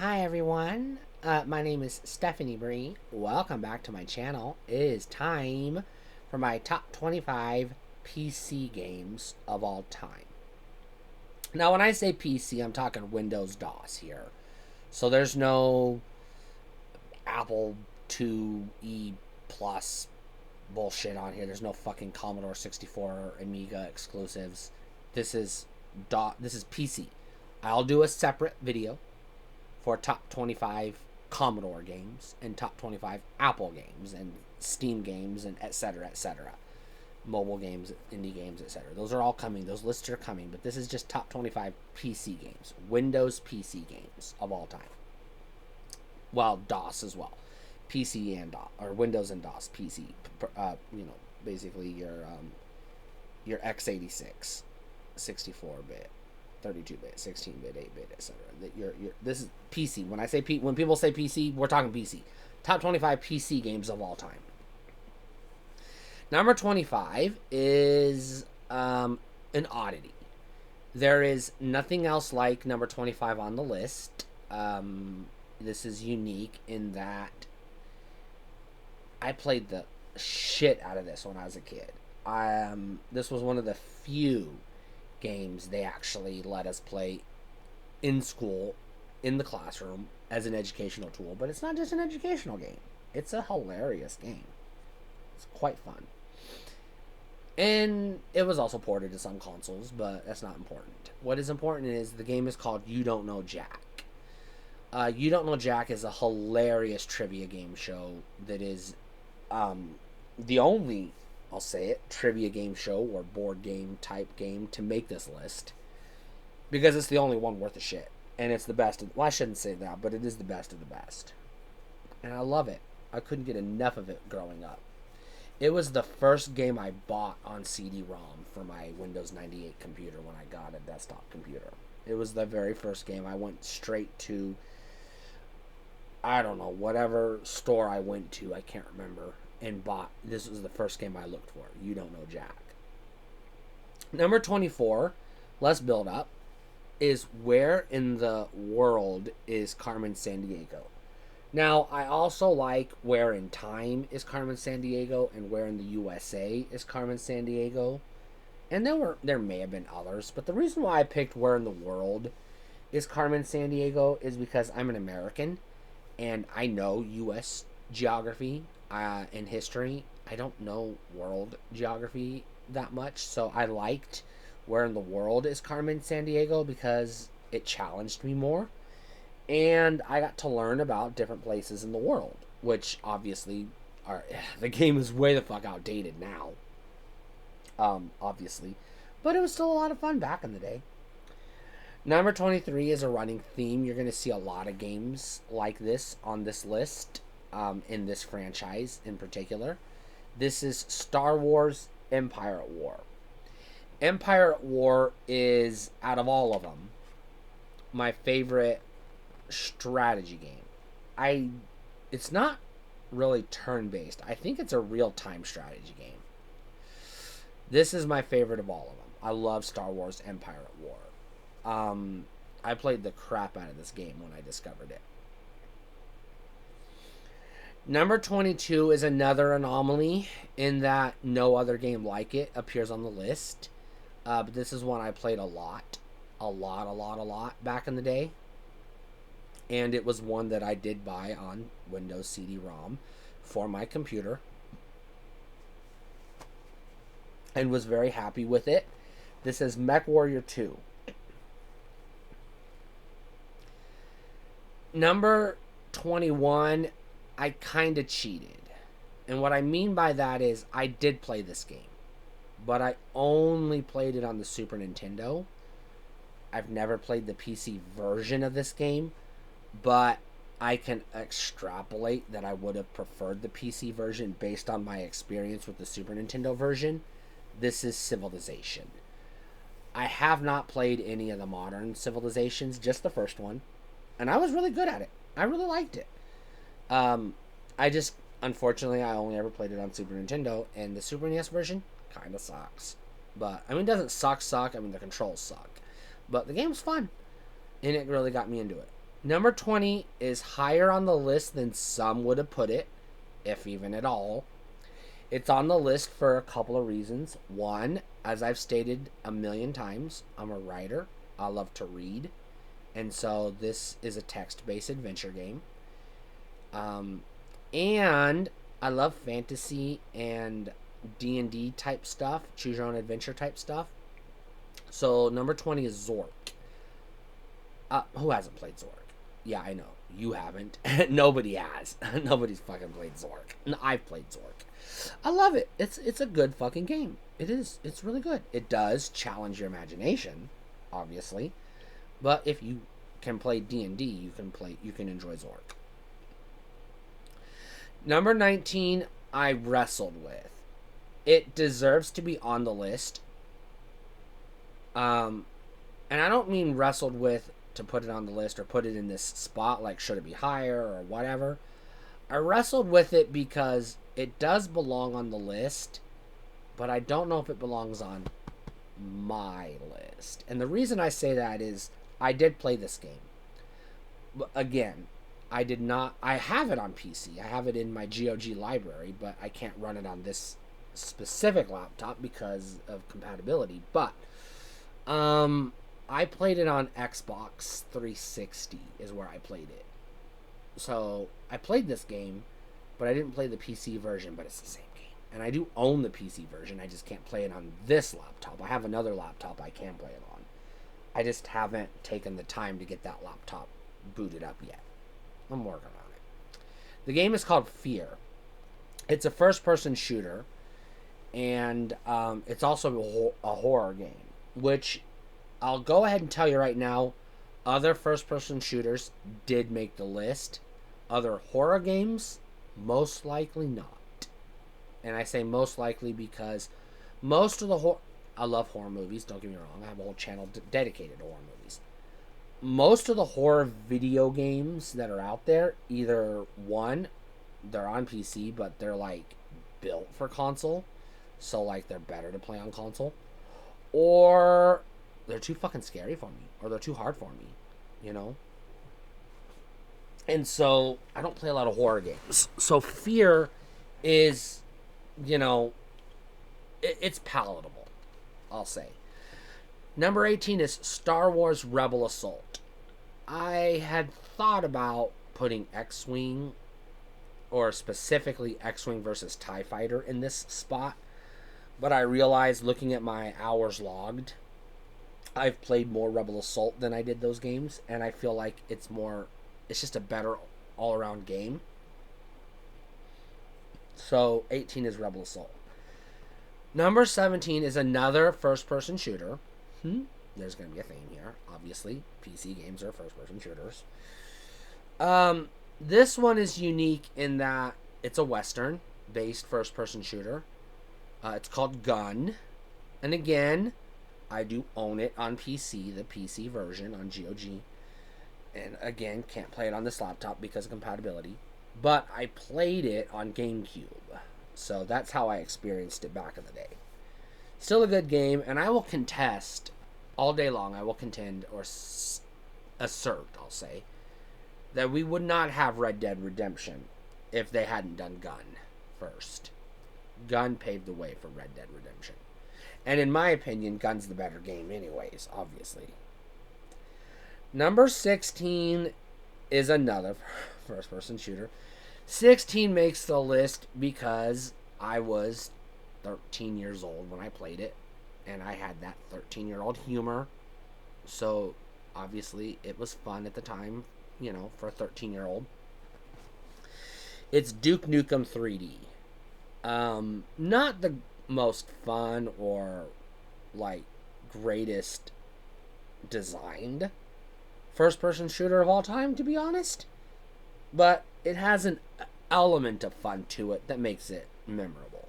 Hi everyone, my name is Stephanie Bree. Welcome back to my channel. It is time for my top 25 PC games of all time. Now when I say PC, I'm talking Windows DOS here. So there's no Apple IIe Plus bullshit on here. There's no fucking Commodore 64 or Amiga exclusives. This is PC. I'll do a separate video for top 25 Commodore games and top 25 Apple games and Steam games and etc. Mobile games, indie games, etc. Those are all coming. Those lists are coming, but this is just top 25 PC games, Windows PC games of all time. Well, DOS as well, PC and DOS, or Windows and DOS PC. Basically your x86, 64-bit. 32-bit, 16-bit, 8-bit, etc. This is PC. When people say PC, we're talking PC. Top 25 PC games of all time. Number 25 is an oddity. There is nothing else like number 25 on the list. This is unique in that I played the shit out of this when I was a kid. This was one of the few games they actually let us play in school, in the classroom, as an educational tool. But it's not just an educational game. It's a hilarious game. It's quite fun. And it was also ported to some consoles, but that's not important. What is important is the game is called You Don't Know Jack. You Don't Know Jack is a hilarious trivia game show that is the only, I'll say it, trivia game show or board game type game to make this list, because it's the only one worth a shit, and it's the best. Well, I shouldn't say that, but it is the best of the best, and I love it. I couldn't get enough of it growing up. It was the first game I bought on CD-ROM for my Windows 98 computer when I got a desktop computer. It was the very first game. I went straight to, I don't know, whatever store I went to, I can't remember, and bought. This was the first game I looked for. You Don't Know Jack. Number 24, let's build up, is Where in the World is Carmen Sandiego? Now, I also like Where in Time is Carmen Sandiego and Where in the USA is Carmen Sandiego. And there may have been others, but the reason why I picked Where in the World is Carmen Sandiego is because I'm an American and I know U.S. geography in history. I don't know world geography that much, so I liked Where in the World is Carmen Sandiego because it challenged me more, and I got to learn about different places in the world, which obviously the game is way the fuck outdated now, obviously, but it was still a lot of fun back in the day. Number 23 is a running theme. You're going to see a lot of games like this on this list. In this franchise in particular. This is Star Wars Empire at War. Empire at War is, out of all of them, my favorite strategy game. It's not really turn-based. I think it's a real-time strategy game. This is my favorite of all of them. I love Star Wars Empire at War. I played the crap out of this game when I discovered it. Number 22 is another anomaly in that no other game like it appears on the list. But this is one I played a lot back in the day. And it was one that I did buy on Windows CD-ROM for my computer. And was very happy with it. This is MechWarrior 2. Number 21, I kind of cheated. And what I mean by that is I did play this game, but I only played it on the Super Nintendo. I've never played the PC version of this game, but I can extrapolate that I would have preferred the PC version based on my experience with the Super Nintendo version. This is Civilization. I have not played any of the modern Civilizations, just the first one, and I was really good at it. I really liked it. Unfortunately, I only ever played it on Super Nintendo, and the Super NES version kind of sucks. But, I mean, it doesn't suck. I mean, the controls suck. But the game's fun, and it really got me into it. Number 20 is higher on the list than some would have put it, if even at all. It's on the list for a couple of reasons. One, as I've stated a million times, I'm a writer. I love to read. And so this is a text-based adventure game. And I love fantasy and D&D type stuff, choose your own adventure type stuff. So number 20 is Zork. Who hasn't played Zork? Yeah, I know. You haven't. Nobody has. Nobody's fucking played Zork. And I've played Zork. I love it. It's a good fucking game. It is. It's really good. It does challenge your imagination, obviously. But if you can play D&D, you can enjoy Zork. Number 19, I wrestled with. It deserves to be on the list. And I don't mean wrestled with to put it on the list or put it in this spot, like should it be higher or whatever. I wrestled with it because it does belong on the list, but I don't know if it belongs on my list. And the reason I say that is I did play this game. But again, I have it on PC. I have it in my GOG library, but I can't run it on this specific laptop because of compatibility. But I played it on Xbox 360 is where I played it. So I played this game, but I didn't play the PC version, but it's the same game. And I do own the PC version. I just can't play it on this laptop. I have another laptop I can play it on. I just haven't taken the time to get that laptop booted up yet. I'm working on it. The game is called Fear. It's a first-person shooter, and it's also a horror game, which I'll go ahead and tell you right now, other first-person shooters did make the list. Other horror games, most likely not. And I say most likely because most of the I love horror movies, don't get me wrong. I have a whole channel dedicated to horror movies. Most of the horror video games that are out there, either one, they're on PC, but they're like built for console. So like they're better to play on console. Or they're too fucking scary for me. Or they're too hard for me. You know? And so I don't play a lot of horror games. So Fear is, you know, it's palatable, I'll say. Number 18 is Star Wars Rebel Assault. I had thought about putting X-Wing, or specifically X-Wing versus TIE Fighter in this spot, but I realized looking at my hours logged, I've played more Rebel Assault than I did those games, and I feel like it's just a better all-around game. So 18 is Rebel Assault. Number 17 is another first-person shooter. There's going to be a theme here. Obviously, PC games are first-person shooters. This one is unique in that it's a Western-based first-person shooter. It's called Gun. And again, I do own it on PC, the PC version on GOG. And again, can't play it on this laptop because of compatibility. But I played it on GameCube. So that's how I experienced it back in the day. Still a good game, and I will contest all day long. I will contend or assert, I'll say, that we would not have Red Dead Redemption if they hadn't done Gun first. Gun paved the way for Red Dead Redemption. And in my opinion, Gun's the better game anyways, obviously. Number 16 is another first-person shooter. 16 makes the list because I was 13 years old when I played it, and I had that 13-year-old humor, so obviously it was fun at the time, you know, for a 13-year-old. It's Duke Nukem 3D. Not the most fun or, like, greatest designed first-person shooter of all time, to be honest, but it has an element of fun to it that makes it memorable.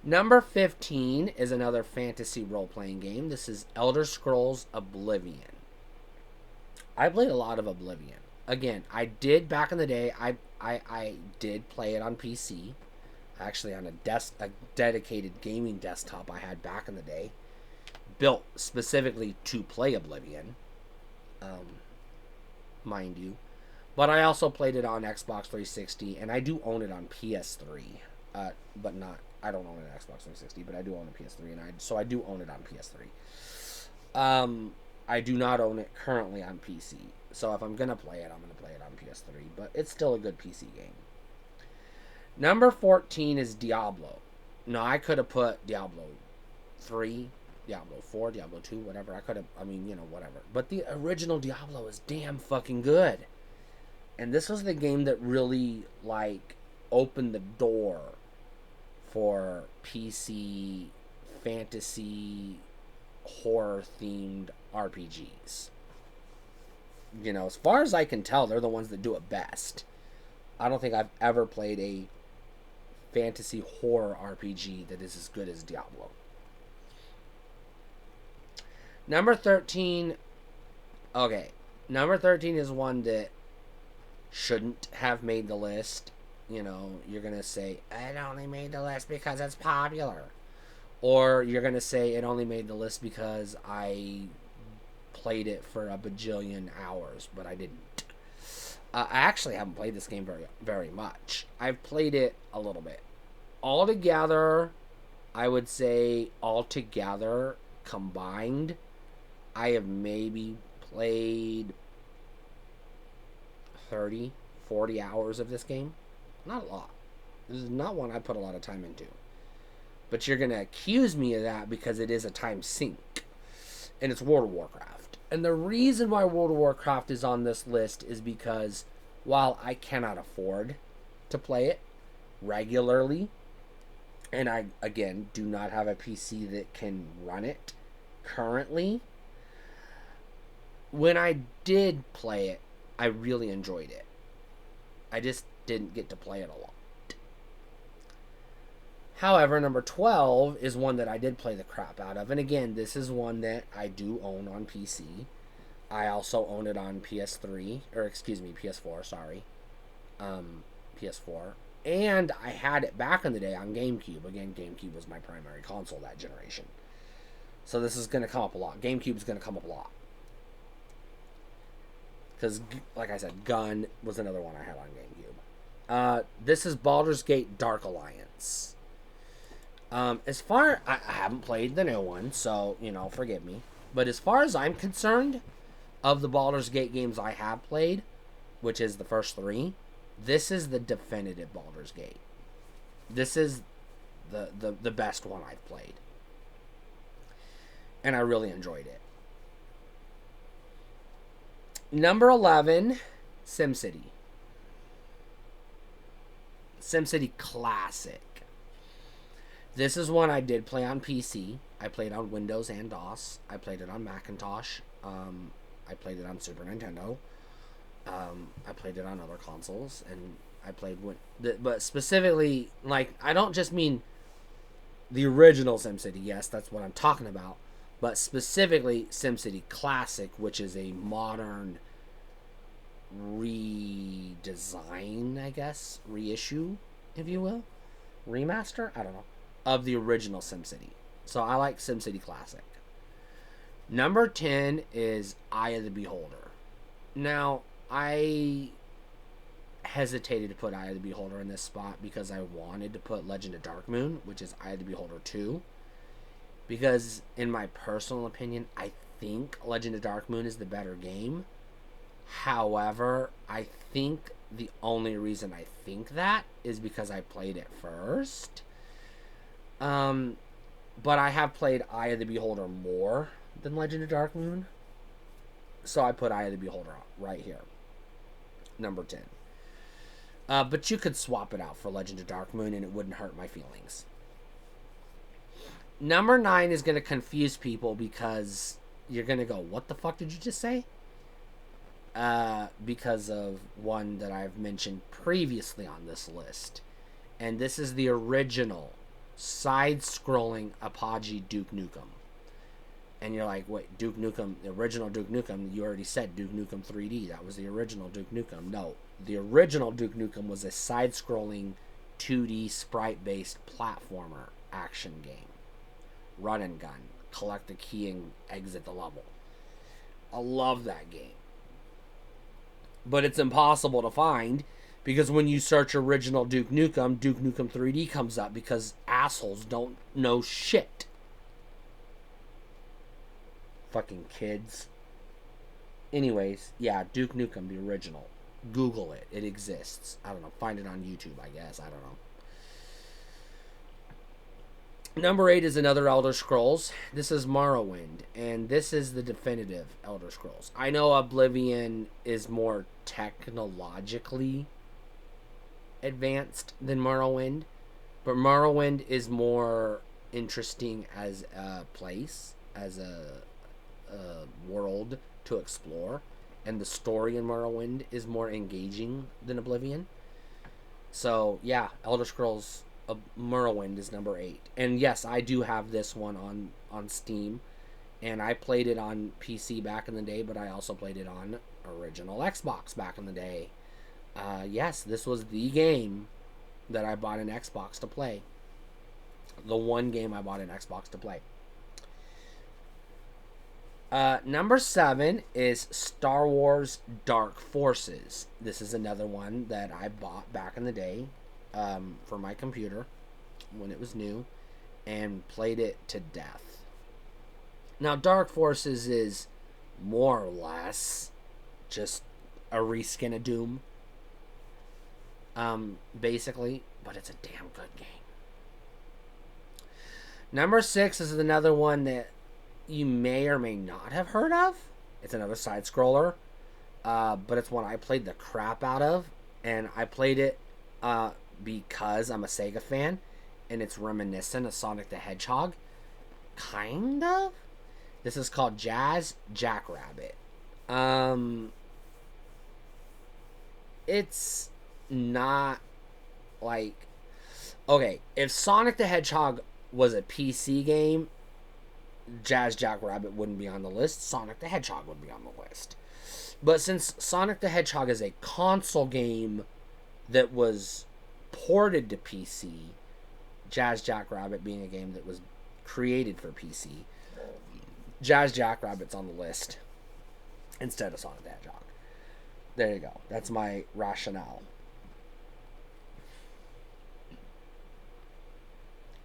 Number 15 is another fantasy role-playing game. This is Elder Scrolls Oblivion. I played a lot of Oblivion. Again, I did back in the day. I did play it on PC. Actually, on a dedicated gaming desktop I had back in the day, built specifically to play Oblivion. mind you. But I also played it on Xbox 360, and I do own it on PS3. But not, I don't own an Xbox 360, but I do own a PS3, so I do own it on PS3. I do not own it currently on PC. So if I'm gonna play it, I'm gonna play it on PS3. But it's still a good PC game. Number 14 is Diablo. Now, I could have put Diablo 3, Diablo 4, Diablo 2, whatever. Whatever. But the original Diablo is damn fucking good. And this was the game that really, opened the door for PC fantasy horror-themed RPGs. As far as I can tell, they're the ones that do it best. I don't think I've ever played a fantasy horror RPG that is as good as Diablo. Number 13. Okay. Number 13 is one that shouldn't have made the list. You're going to say, it only made the list because it's popular. Or you're going to say, it only made the list because I played it for a bajillion hours, but I didn't. I actually haven't played this game very, very much. I've played it a little bit. Altogether, I would say altogether combined, I have maybe played 30, 40 hours of this game. Not a lot. This is not one I put a lot of time into. But you're going to accuse me of that because it is a time sink. And it's World of Warcraft. And the reason why World of Warcraft is on this list is because while I cannot afford to play it regularly, and I, again, do not have a PC that can run it currently, when I did play it, I really enjoyed it. I just didn't get to play it a lot. However, number 12 is one that I did play the crap out of. And again, this is one that I do own on PC. I also own it on PS4, sorry. PS4. And I had it back in the day on GameCube. Again, GameCube was my primary console that generation. So this is going to come up a lot. GameCube's going to come up a lot. Because, like I said, Gun was another one I had on GameCube. This is Baldur's Gate Dark Alliance. I haven't played the new one, so, forgive me. But as far as I'm concerned, of the Baldur's Gate games I have played, which is the first 3, this is the definitive Baldur's Gate. This is the best one I've played. And I really enjoyed it. Number 11, SimCity. SimCity Classic. This is one I did play on PC. I played on Windows and DOS. I played it on Macintosh. I played it on Super Nintendo. I played it on other consoles. And I played... But specifically, I don't just mean the original SimCity. Yes, that's what I'm talking about. But specifically SimCity Classic, which is a modern redesign, I guess. Reissue, if you will. Remaster? I don't know. Of the original SimCity. So I like SimCity Classic. Number 10 is Eye of the Beholder. Now, I hesitated to put Eye of the Beholder in this spot because I wanted to put Legend of Darkmoon, which is Eye of the Beholder 2. Because, in my personal opinion, I think Legend of Darkmoon is the better game. However, I think the only reason I think that is because I played it first. But I have played Eye of the Beholder more than Legend of Darkmoon. So I put Eye of the Beholder right here. Number 10. But you could swap it out for Legend of Darkmoon and it wouldn't hurt my feelings. Number 9 is going to confuse people because you're going to go, what the fuck did you just say? Because of one that I've mentioned previously on this list. And this is the original side-scrolling Apogee Duke Nukem. And you're like, wait, Duke Nukem, the original Duke Nukem, you already said Duke Nukem 3D. That was the original Duke Nukem. No, the original Duke Nukem was a side-scrolling 2D sprite-based platformer action game. Run and gun. Collect the key and exit the level. I love that game. but it's impossible to find because when you search original Duke Nukem 3D comes up because assholes don't know shit. Fucking kids. Anyways, yeah, Duke Nukem, the original. Google it. It exists. I don't know. Find it on YouTube, I guess. I don't know. Number 8 is another Elder Scrolls. This is Morrowind, and this is the definitive Elder Scrolls. I know Oblivion is more technologically advanced than Morrowind, but Morrowind is more interesting as a place, as a world to explore, and the story in Morrowind is more engaging than Oblivion. So, yeah, Elder Scrolls Morrowind is number 8. And yes, I do have this one on Steam, and I played it on PC back in the day, but I also played it on original Xbox back in the day. Yes, this was the game that I bought an Xbox to play. The one game I bought an Xbox to play. Number 7 is Star Wars Dark Forces. This is another one that I bought back in the day for my computer when it was new and played it to death. Now, Dark Forces is more or less just a reskin of Doom, basically, but it's a damn good game. Number 6 is another one that you may or may not have heard of. It's another side scroller, but it's one I played the crap out of, and I played it because I'm a Sega fan, and it's reminiscent of Sonic the Hedgehog, kind of. This is called Jazz Jackrabbit. It's not like, okay, if Sonic the Hedgehog was a PC game, Jazz Jackrabbit wouldn't be on the list. Sonic the Hedgehog would be on the list. But since Sonic the Hedgehog is a console game that was ported to PC, Jazz Jackrabbit being a game that was created for PC, Jazz Jackrabbit's on the list instead of Sonic the Hedgehog. There you go. That's my rationale.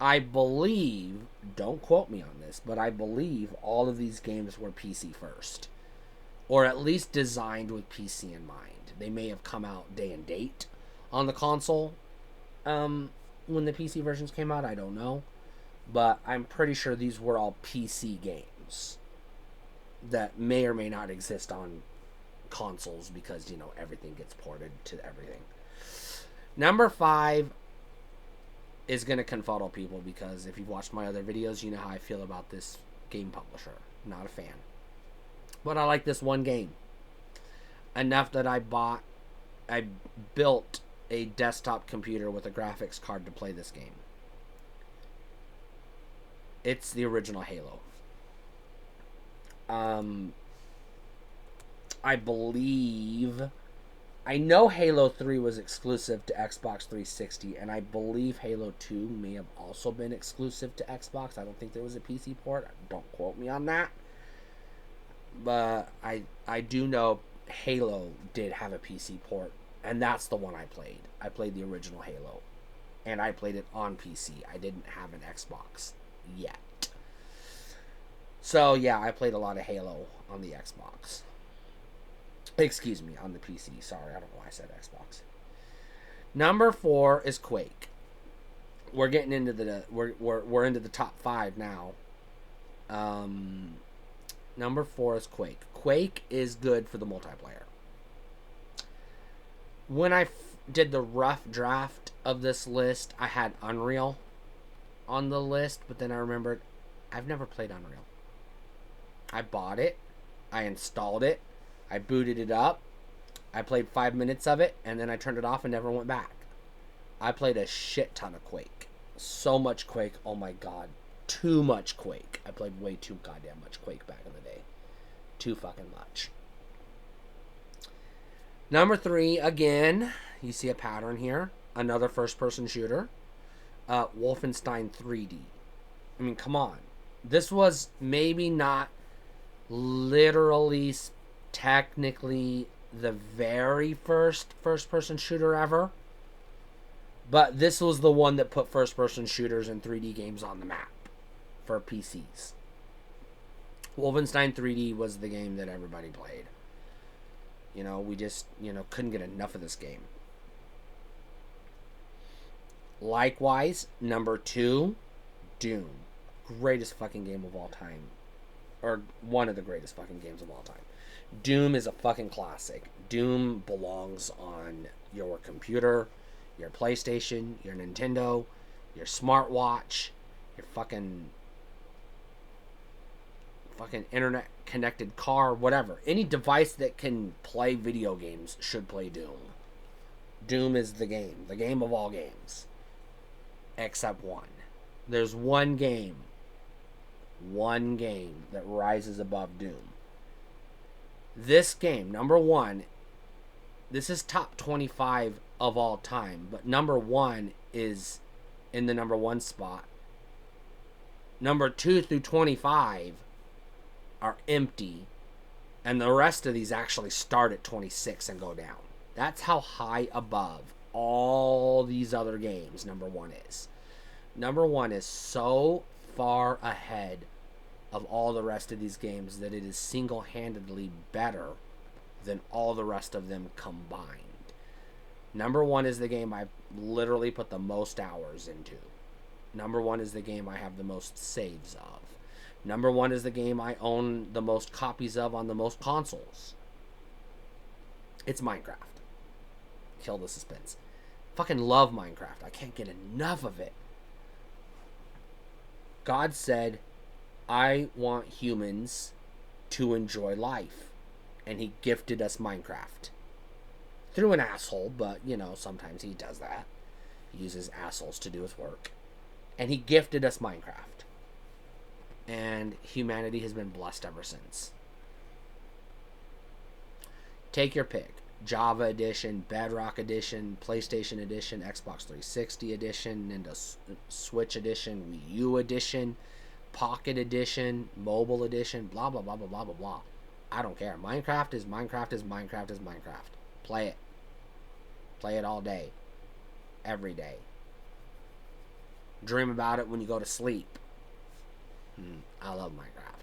I believe, don't quote me on this, but I believe all of these games were PC first. Or at least designed with PC in mind. They may have come out day and date on the console when the PC versions came out. I don't know. But I'm pretty sure these were all PC games that may or may not exist on consoles because, you know, everything gets ported to everything. Number 5 is going to confuddle people because if you've watched my other videos, you know how I feel about this game publisher. Not a fan. But I like this one game enough that I built a desktop computer with a graphics card to play this game. It's the original Halo. I know Halo 3 was exclusive to Xbox 360, and I believe Halo 2 may have also been exclusive to Xbox. I don't think there was a PC port. Don't quote me on that. But I do know Halo did have a PC port, and that's the one I played. I played the original Halo, and I played it on PC. I didn't have an Xbox yet. So, yeah, I played a lot of Halo on the Xbox. Excuse me, on the PC. Sorry, I don't know why I said Xbox. Number 4 is Quake. We're getting into we're into the top 5 now. Number 4 is Quake. Quake is good for the multiplayer. When I did the rough draft of this list, I had Unreal on the list, but then I remembered I've never played Unreal. I bought it, I installed it, I booted it up, I played 5 minutes of it, and then I turned it off and never went back. I played a shit ton of Quake. So much Quake, oh my god. Too much Quake. I played way too goddamn much Quake back in the day. Too fucking much. Number 3, again, you see a pattern here. Another first-person shooter. Wolfenstein 3D. I mean, come on. This was maybe not literally, technically the very first person shooter ever. But this was the one that put first person shooters and 3D games on the map for PCs. Wolfenstein 3D was the game that everybody played. You know, we just, couldn't get enough of this game. Likewise, number 2, Doom. Greatest fucking game of all time. Or one of the greatest fucking games of all time. Doom is a fucking classic. Doom belongs on your computer, your PlayStation, your Nintendo, your smartwatch, your fucking internet connected car, whatever. Any device that can play video games should play Doom. Doom is the game of all games. Except one. There's one game that rises above Doom. This game, number 1, this is top 25 of all time, but number 1 is in the number 1 spot. Number 2 through 25 are empty, and the rest of these actually start at 26 and go down. That's how high above all these other games number 1 is. Number 1 is so far ahead of all the rest of these games that it is single-handedly better than all the rest of them combined. Number 1 is the game I literally put the most hours into. Number 1 is the game I have the most saves of. Number 1 is the game I own the most copies of on the most consoles. It's Minecraft. Kill the suspense. Fucking love Minecraft. I can't get enough of it. God said, I want humans to enjoy life. And he gifted us Minecraft. Through an asshole, but, sometimes he does that. He uses assholes to do his work. And he gifted us Minecraft. And humanity has been blessed ever since. Take your pick. Java Edition, Bedrock Edition, PlayStation Edition, Xbox 360 Edition, Nintendo Switch Edition, Wii U Edition, Pocket Edition, Mobile Edition, blah, blah, blah, blah, blah, blah, blah. I don't care. Minecraft is Minecraft is Minecraft is Minecraft. Play it. Play it all day. Every day. Dream about it when you go to sleep. I love Minecraft.